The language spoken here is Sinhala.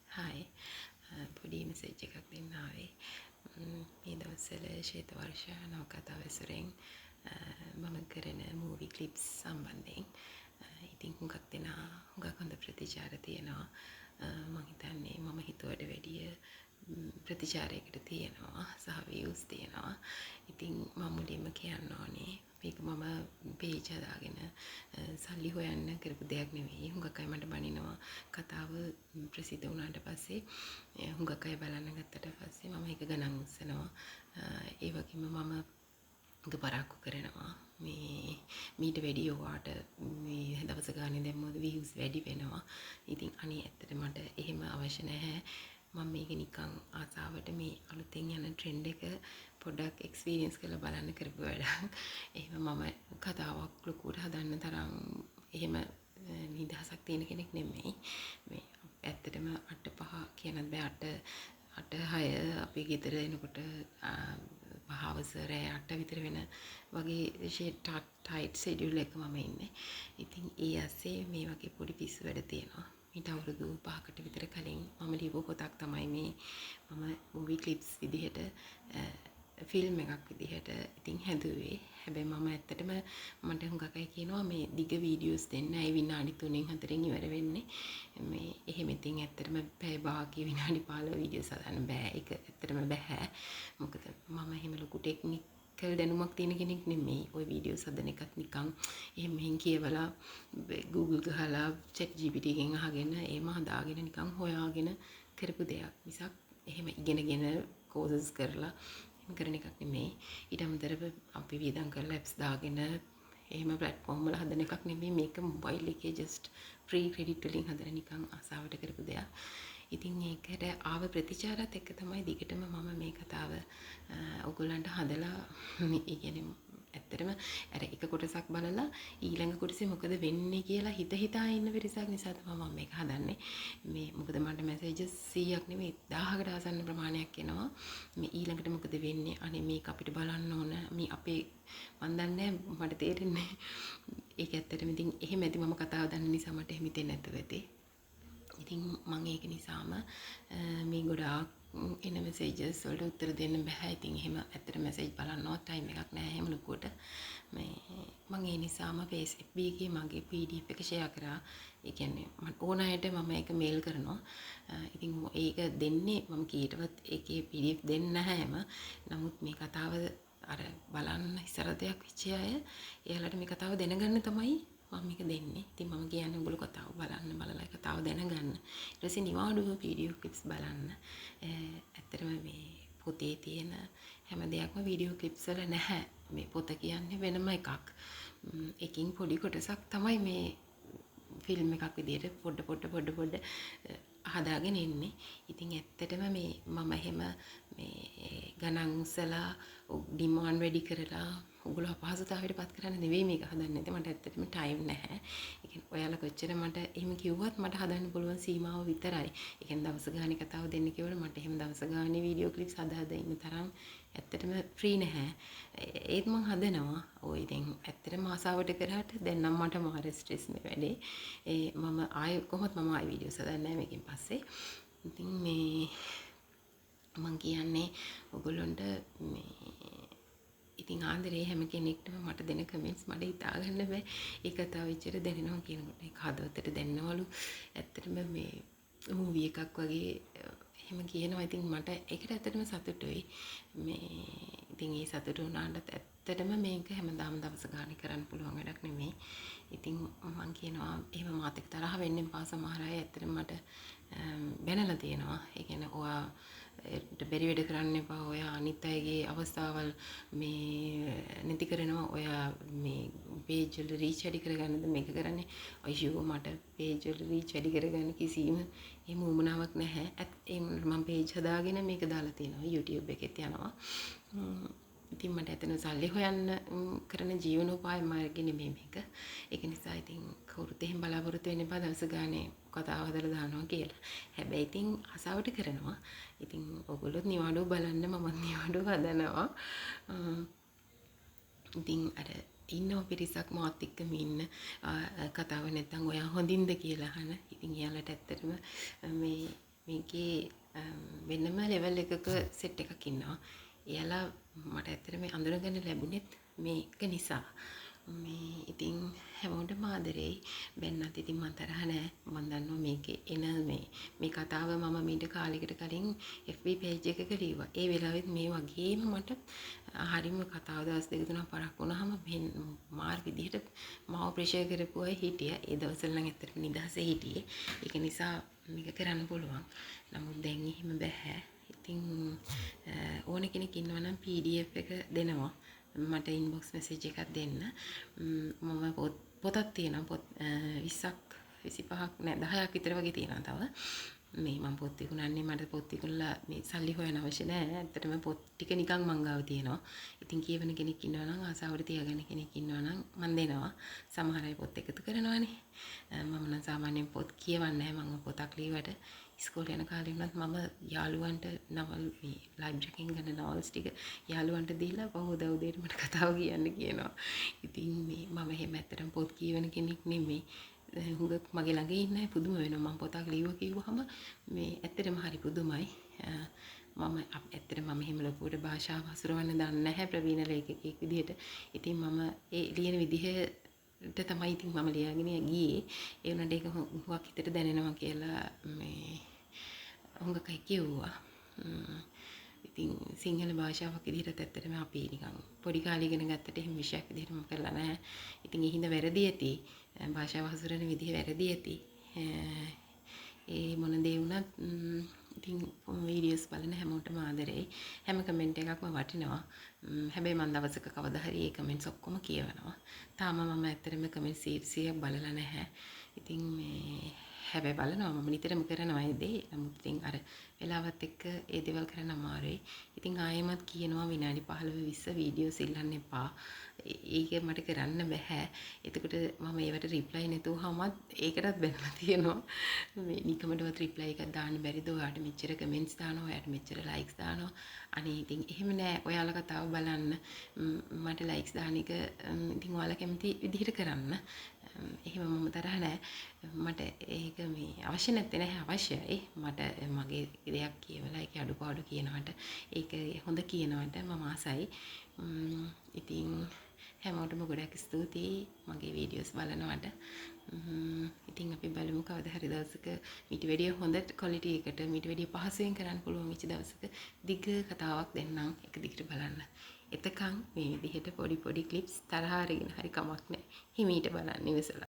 හායි පොඩි මෙසේජ් එකක් දෙන්න ආවේ. මේ දවස්වල ශ්වේත වර්ෂ නවකතා වැසුරෙන් මම කරන මූවි ක්ලිප්ස් සම්බන්ධයෙන් ඉතින් හුඟක් දෙනා හුඟක් හොඳ ප්‍රතිචාර තියෙනවා. මම හිතන්නේ මම හිතුවට වැඩිය ප්‍රතිචාරයකට තියෙනවා සහ views තියෙනවා. ඉතින් මම මුලින්ම කියන්න ඕනේ මේක මම පේජ් හදාගෙන සල්ලි හොයන්න කරපු දෙයක් නෙවෙයි. හුඟක් අය මට බනිනවා කතාව ප්‍රසිද්ධ වුණාට පස්සේ හුඟක් අය බලන්න ගත්තට පස්සේ මම ඒක ගණන් උස්සනවා. ඒ වගේම මම පරක්කු කරනවා මේ මීට වැඩි ඔයාට මේ දවස ගානේ දැම්මොත් views වැඩි වෙනවා. ඉතින් අනේ ඇත්තට මට එහෙම අවශ්‍ය නැහැ. මම මේක නිකන් ආසාවට මේ අලුතෙන් යන ට්‍රෙන්ඩ් එක පොඩ්ඩක් එක්ස්පීරියන්ස් කරලා බලන්න කරපු වැඩක්. එහෙම මම කතාවක් ලොකුවට හදන්න තරම් එහෙම නිදහසක් තියෙන කෙනෙක් නෙමෙයි. මේ ඇත්තටම 8:05 කියනත් බෑ 8:06 අපි ගෙදර එනකොට හවස රෑ 8 විතර වෙන වගේ ටයිට් ෂෙඩියුල් එක මම ඉන්නේ. ඉතින් ඒ ඇස්සේ මේ වගේ පොඩි පිස්සු වැඩ තියෙනවා. මීට අවුරුදු 5කට විතර කලින් මම ලියපු පොතක් තමයි මේ මම මූවි ක්ලිප්ස් විදිහට ෆිල්ම් එකක් විදිහට ඉතින් හැදුවේ. හැබැයි මම ඇත්තටම මට හුඟක් අය කියනවා මේ දිග වීඩියෝස් දෙන්න ඒ විනාඩි 3න් 4න් ඉවර වෙන්නේ. මේ එහෙම ඉතින් ඇත්තටම පැය භාගයේ විනාඩි 15 වීඩියෝස් හදන්න බෑ. ඒක ඇත්තටම බෑ. මොකද මම එහෙම ලොකු ටෙක්නිකල් දැනුමක් තියෙන කෙනෙක් නෙමෙයි. ওই වීඩියෝස් හදන එකත් නිකන් එහෙම මෙහෙන් කියවලා Google ගහලා ChatGPT එකෙන් අහගෙන ඒම හදාගෙන නිකන් හොයාගෙන කරපු දෙයක්. මිසක් එහෙම ඉගෙනගෙන කෝසස් කරලා කරන එකක් නෙමෙයි. ඊට අමතරව අපි වියදම් කරලා ඇප්ස් දාගෙන එහෙම ප්ලැට්ෆෝම් වල හදන එකක් නෙමෙයි. මේක මොබයිල් එකේ ජස්ට් ෆ්‍රී ක්‍රෙඩිට් වලින් හදන නිකන් ආසාවට කරපු දෙයක්. ඉතින් ඒකට ආව ප්‍රතිචාරات එක්ක තමයි දිගටම මම මේ කතාව ඔයගොල්ලන්ට හදලා ඒ කියන්නේ ඇත්තටම අර එක කොටසක් බලලා ඊළඟ කොටසේ මොකද වෙන්නේ කියලා හිතා ඉන්න පිරිසක් නිසා තමයි මම මේක හදන්නේ. මේ මොකද මට මැසේජස් 100ක් නෙමෙයි 1000කට ආසන්න ප්‍රමාණයක් එනවා. මේ ඊළඟට මොකද වෙන්නේ? අනේ මේක අපිට බලන්න ඕන. මේ අපේ මන් දන්නේ මට තේරෙන්නේ. ඒක ඇත්තටම ඉතින් එහෙම ඇති මම කතාව දන්න නිසා මට එහෙම හිතෙන්නේ නැතුව ඇති. ඉතින් මම ඒක නිසාම මේ ගොඩාක් එන මෙසේජස් වලට උත්තර දෙන්න බෑ. ඉතින් එහෙම ඇත්තට මෙසේජ් බලන්නවත් ටයිම් එකක් නෑ එහෙම ලොකුවට. මේ මම ඒ නිසාම FB එකේ මගේ PDF එක ෂෙයා කරා. ඒ කියන්නේ මම ඕන අයට මම ඒක මේල් කරනවා. ඉතින් ඒක දෙන්නේ මම කීයටවත් ඒකේ PDF දෙන්නේ නැහැම. නමුත් මේ කතාව අර බලන්න ඉස්සර දෙයක් වෙච්ච අය එයාලට මේ කතාව දැනගන්න තමයි මම මේක දෙන්නේ. ඉතින් මම කියන්නේ ඔයගොල්ලෝ කතාව බලන්න බලලා කතාව දැනගන්න. ඊට පස්සේ නිවාඩුව වීඩියෝ ක්ලිප්ස් බලන්න. ඇත්තටම මේ පොතේ තියෙන හැම දෙයක්ම වීඩියෝ ක්ලිප්ස් වල නැහැ. මේ පොත කියන්නේ වෙනම එකක්. එකකින් පොඩි කොටසක් තමයි මේ ෆිල්ම් එකක් විදියට පොඩ හදාගෙන ඉන්නේ. ඉතින් ඇත්තටම මේ මම එහෙම මේ ගණන් උසලා ඩිමාන්ඩ් වැඩි කරලා ඔයගොල්ලෝ අපහසුතාවයට පත් කරන්න නෙවෙයි මේක හදන්නේ. මට ඇත්තටම ටයිම් නැහැ. ඒ කියන්නේ ඔයාලා කොච්චර මට එහෙම කිව්වත් මට හදන්න පුළුවන් සීමාව විතරයි. ඒ කියන්නේ දවස් ගානේ කතාව දෙන්න කිව්වොත් මට එහෙම දවස් ගානේ වීඩියෝ ක්ලිප්ස් හදා ඉන්න තරම් ඇත්තටම ෆ්‍රී නැහැ. ඒත් මම හදනවා. ඔය ඉතින් ඇත්තටම ආසාවට කරාට දැන් නම් මට මාර ස්ට්‍රෙස් මේ වැඩේ. මම ආයෙ කොහොමද මම ආයෙ වීඩියෝස් හදන්නේ නැහැ මේකෙන් පස්සේ. ඉතින් මේ මම කියන්නේ ඔයගොල්ලන්ට මේ ඉතින් ආන්දරේ හැම කෙනෙක්ටම මට දෙන කමෙන්ට්ස් මට හිතා ගන්න බෑ. ඒ කතාව විතර දැනෙනවා කියනකොට ඒක හදවතට දැනනවලු. ඇත්තටම මේ මූවි එකක් වගේ එහෙම කියනවා. ඉතින් මට ඒකට ඇත්තටම සතුටුයි. මේ ඉතින් ඒ සතුටු වුණාට ඇත්තටම මේක හැමදාම දවස් ගානේ කරන්න පුළුවන් වැඩක් නෙමෙයි. ඉතින් මම කියනවා එහෙම මාත් එක්ක තරහ වෙන්න එපා. සමහර අය ඇත්තටම මට බැනලා තියෙනවා. ඒ කියන්නේ ඔයා බැරි වැඩ කරන්න එපා. ඔයා අනිත් අයගේ අවස්ථාවල් මේ නැති කරනවා. ඔයා මේ පේජ් වල රීච් වැඩි කරගන්නද මේක කරන්නේ? අයියෝ මට පේජ් වල රීච් වැඩි කරගන්න කිසිම එහෙම උවමනාවක් නැහැ. මම පේජ් හදාගෙන මේක දාලා තියෙනවා. YouTube එකෙත් යනවා. ඉතින් මට ඇතන සල්ලි හොයන්න කරන ජීවනෝපාය මාර්ගෙ නෙමෙයි මේක. ඒක නිසා ඉතින් කවුරුත් එහෙම බලාපොරොත්තු වෙන්න එපා දවස ගානේ කතාව හදලා දානවා කියලා. හැබැයි ඉතින් ආසාවට කරනවා. ඉතින් ඔයගොල්ලොත් නිවාඩුව බලන්න මමත් නිවාඩුව හදනවා. ඉතින් අර ඉන්නව පිරිසක් මාත් එක්කම ඉන්න කතාව නැත්තම් ඔයා හොඳින්ද කියලා අහන. ඉතින් එයාලට ඇත්තටම මේ මේකේ වෙනම ලෙවල් එකක සෙට් එකක් ඉන්නවා. එයාලා මට ඇත්තටම අඳුරගන්න ලැබුණෙත් මේක නිසා. මේ ඉතින් හැමෝටම ආදරෙයි. බැන්නත් ඉතින් මම තරහ නෑ. මම දන්නවා මේකේ එන මේ කතාව මම මීට කාලෙකට කලින් FB page එකක ලියුවා. ඒ වෙලාවෙත් මේ වගේම මට හරිම කතාව දවස් දෙක තුනක් පරක් වුණාම මාර් විදිහට මාව ප්‍රෙෂර් කරපු අය හිටියා. ඒ දවස්වල නම් ඇත්තටම නිදහසේ හිටියේ. ඒක නිසා මේක කරන්න පුළුවන්. නමුත් දැන් එහෙම බෑ. ඉතින් ඕන කෙනෙක් ඉන්නවා නම් PDF එක දෙනවා. මට ඉන්බොක්ස් මෙසේජ් එකක් දෙන්න. මම පොතක් තියෙනවා. පොත් 20ක් 25ක් නෑ 10ක් විතර වගේ තියෙනවා තව. මේ මම පොත් විකුණන්නේ මට පොත් විකුණලා මේ සල්ලි හොයන්න අවශ්‍ය නෑ. ඇත්තටම පොත් ටික නිකන් මං ගාව තියෙනවා. ඉතින් කියවන කෙනෙක් ඉන්නවා නම් ආසාවට තියාගන්න කෙනෙක් ඉන්නවා නම් මම දෙනවා. සමහර අය පොත් එකතු කරනවානේ. මම නම් සාමාන්‍යයෙන් පොත් කියවන්නේ නැහැ. මම පොතක් ලියුවට ඉස්කෝලේ යන කාලේ වුණත් මම යාළුවන්ට නවල් මේ ලයිබ්‍රරි එකෙන් ගන්න නවල්ස් ටික යාළුවන්ට දීලා පහුවදා උදේට මට කතාව කියන්න කියනවා. ඉතින් මේ මම එහෙම ඇත්තටම පොත් කියවන කෙනෙක් නෙමෙයි. හුඟක් මගේ ළඟ ඉන්නේ පුදුම වෙනවා. මම පොතක් ලියුවා කිව්වහම මේ ඇත්තටම හරි පුදුමයි. මම ඇත්තටම මම එහෙම ලොකුවට භාෂාව හසුරවන්න දන්නේ නැහැ ප්‍රවීණ ලේඛකයෙක් විදිහට. ඉතින් මම ඒ ලියන විදිහට තමයි ඉතින් මම ලියාගෙන ගියේ. ඒ වුණාට ඒක හුඟක් හිතට දැනෙනවා කියලා මේ හුඟක් අය කිව්වා. ඉතින් සිංහල භාෂාවක් විදිහට ඇත්තටම අපි නිකන් පොඩි කාලේ ඉගෙන ගත්තට එහෙම විෂයක් විදිහට මම කරලා නැහැ. ඉතින් ඒ හින්දා වැරදි ඇති. භාෂාව හසුරන විදිහ වැරදි ඇති. ඒ මොන දේ වුණත් ඉතින් වීඩියෝස් බලන හැමෝටම ආදරෙයි. හැම කමෙන්ට් එකක්ම වටිනවා. හැබැයි මම දවසක කවදා හරි ඒ කමෙන්ට්ස් ඔක්කොම කියවනවා. තාම මම ඇත්තටම කමෙන්ට් 100ක් බලලා නැහැ. ඉතින් මේ හැබැයි බලනවා මම නිතරම කරනවා ඒ දේ. නමුත් ඉතින් අර වෙලාවත් එක්ක ඒ දේවල් කරන්න අමාරුයි. ඉතින් ආයෙමත් කියනවා විනාඩි 15 20 වීඩියෝස් ඉල්ලන්න එපා. ඒක මට කරන්න බෑ. එතකොට මම ඒවට රිප්ලයි නැතුවමත් ඒකටත් බැනලා තියෙනවා. මේ නිකමටවත් රිප්ලයි එකක් දාන්න බැරිද? ඔයාට මෙච්චර කමෙන්ට්ස් දානවා, ඔයාට මෙච්චර ලයික්ස් දානවා. අනේ ඉතින් එහෙම නෑ. ඔයාලා කතාව බලන්න. මට ලයික්ස් දාන එක ඉතින් ඔයාලා කැමති විදිහට කරන්න. එහෙම මම තරහ නෑ. මට ඒක මේ අවශ්‍ය නැත්තේ නැහැ අවශ්‍යයි. මට මගේ දෙයක් කියවලා ඒක අඩුපාඩු කියනවට ඒක හොඳ කියනවට මම ආසයි. ඉතින් හැමෝටම ගොඩක් ස්තුතියි මගේ වීඩියෝස් බලනවට. ඉතින් අපි බලමු කවදා හරි දවසක මීට වැඩිය හොඳ ක්වොලිටි එකට මීට වැඩිය පහසුවෙන් කරන්න පුළුවන් වෙච්ච දවසක දිග කතාවක් දෙන්නම් එක දිගට බලන්න. එතකන් මේ විදිහට පොඩි ක්ලිප්ස් තරහ අරගෙන හරි කමක් නැහැ. හිමීට බලන්න ඉවසලා.